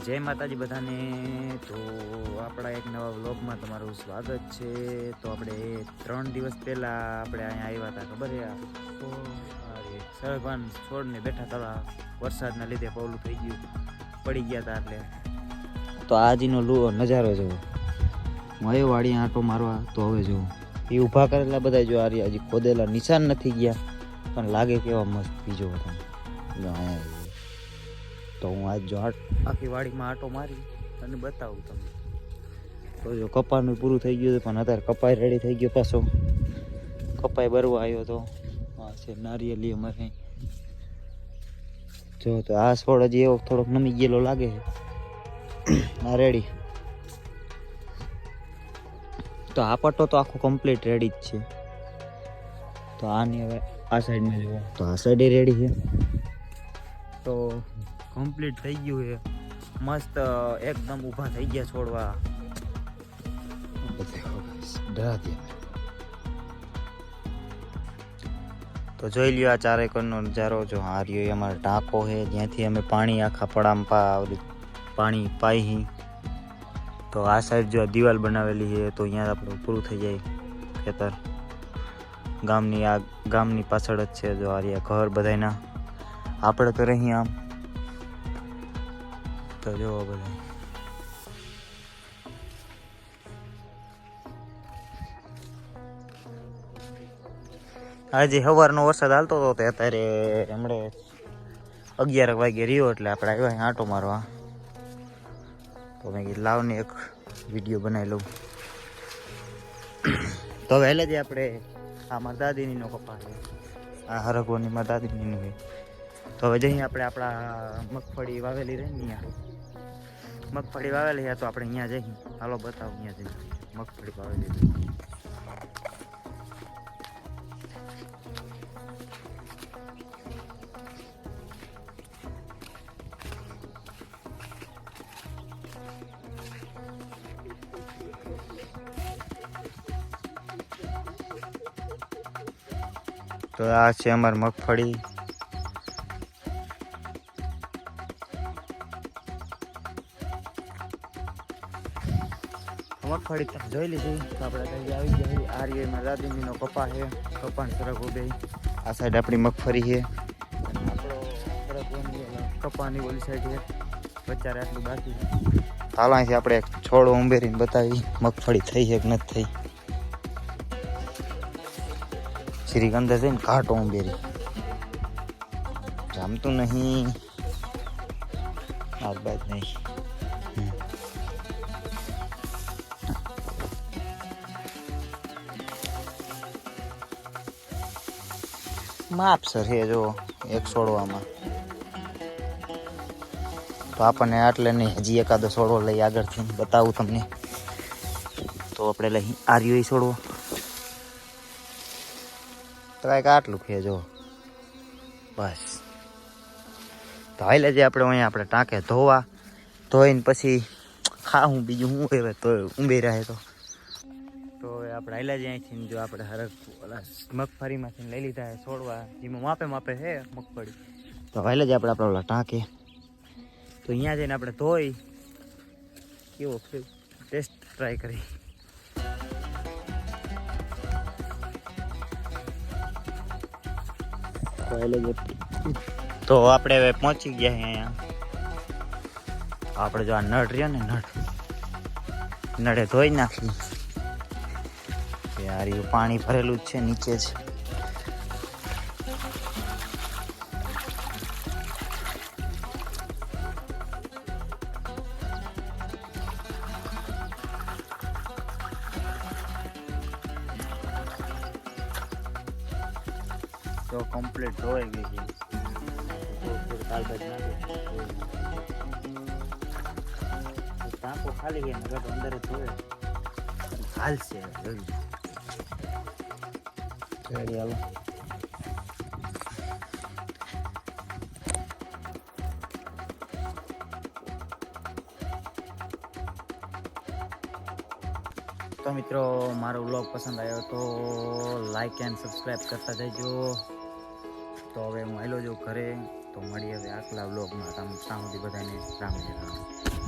જય માતાજી બધાને. તો આપણા એક નવા વ્લોગમાં તમારું સ્વાગત છે. તો આપણે 3 દિવસ પહેલા આપણે અહીંયા આવ્યા હતા, ખબર છે? સરગવાન છોડને બેઠા હતા, વરસાદના લીધે પવલું થઈ ગયું, પડી ગયા હતા. એટલે તો આજનો નજારો જોવો. હું આવ્યો વાડી આંટો મારવા, તો હવે જોવો એ ઊભા કરેલા બધા જો આ રહ્યા, હજી ખોદેલા નિશાન નથી ગયા, પણ લાગે કેવા મસ્ત બીજો બધા. અહીંયા તો હું આજ જો આખી વાડીમાં આંટો મારી અને બતાવું તમને. તો જો કપાનું પૂરું થઈ ગયું પણ અત્યારે કપાઈ રેડી થઈ ગયો પાછો. કપાઈ બરવા આવ્યો તો આ છે નારિયેલી અમારે. જો તો આ છોડ હજી એવો થોડોક નમી ગયેલો લાગે છે. આ રેડી. તો આ પટ્ટો તો આખો કમ્પ્લીટ રેડી જ છે. તો આની હવે આ સાઈડમાં જુઓ, તો આ સાઈડે રેડી છે. તો કમ્પ્લીટ થઈ ગયું છે, મસ્ત એકદમ ઊભા થઈ ગયા છોડવા. તો જોઈ લ્યો આ 4 એકરનો નજારો. જો આ રહ્યો અમારો ટાંકો છે, જ્યાંથી અમે પાણી આખા પડામાં પાણી પાઈ. તો આ સાઈડ જો દિવાલ બનાવેલી છે, તો અહીંયા આપણું પૂરું થઈ જાય ખેતર. ગામની પાછળ જ છે. જો આ રહ્યા ઘર બધાના. આપણે તો રહી આમ. તો જોવો બધા આજે સવારનો વરસાદ હાલતો હતો, તે અત્યારે હમણે 11 વાગે રહ્યો, એટલે આપણે આવ્યા આંટો મારવા. તો મેં કીધું લાવને એક વિડીયો બનાવી લઉં. તો હવે એટલે જ આપણે આ મારા દાદીનીનો કપા છે, આ હરગોની મારા દાદીનીનું છે. તો હવે જઈએ આપણે આપણા મગફળી વાવેલી રહી ને, મગફળી વાવેલી છે, તો આપણે અહીંયા જઈએ. હાલો બતાવું અહીંયા જઈએ મગફળી વાવેલી. તો આ છે અમારી મગફળી. મગફળી તમે જોઈ લીધી. તો આપણે કઈ આવી ગયા. આ રહ્યો એમાં દાદીનો કપા છે, કપાન સરગવો બે. આ સાઈડ આપણી મગફળી છે, આપણો સરગવાની કપાની ઓલી સાઈડ છે. બચારે આટલું બાકી. હાલો અહીંથી આપણે એક છોડો ઉંબેરીને બતાવી મગફળી થઈ છે કે નથી થઈ. શ્રી અંદર જઈને ઘાટો ઉંબેરી જામતું નહીં, હાથ બાદ નહીં. માપસર છે જો એક છોડવામાં. તો આપણને આટલે નહીં, હજી એકાદો છોડવો લઈ આગળથી બતાવું તમને. તો આપણે લઈ આ રહ્યો એ છોડવો. તો કાંઈક આટલું છે જો બસ. તો હાલે જે આપણે અહીંયા આપણે ટાંકે ધોઈને પછી ખાવું, બીજું શું કહેવાય. તો ઊંબી રહે. તો હવે આપણે હાલે જ અહીંથી જો આપણે મગફળીમાંથી લઈ લીધા છે છોડવા, જેમાં માપે છે મગફળી. તો હાલે જ આપણે ઓલા ટાંકે. તો અહીંયા જઈને આપણે ધોઈ કેવો ટેસ્ટ ટ્રાય કરી. તો આપણે હવે પહોંચી ગયા અહીંયા. આપણે જો આ નળ રહ્યો ને, નળે ધોઈ નાખી. યાર એવું પાણી ભરેલું જ છે નીચે જ. તો કમ્પ્લીટ ધોઈ ગઈ છે. ટાંકો ખાલી ગઈ ને અંદર જ ધોવે હાલશે. હાલો તો મિત્રો, મારો વ્લોગ પસંદ આવ્યો તો લાઈક એન્ડ સબસ્ક્રાઈબ કરતા જજો. તો હવે હું આવેલો છું ઘરે. તો મળીએ હવે આગલા વ્લોગમાં. ત્યાં સુધી બધાને રામ રામ.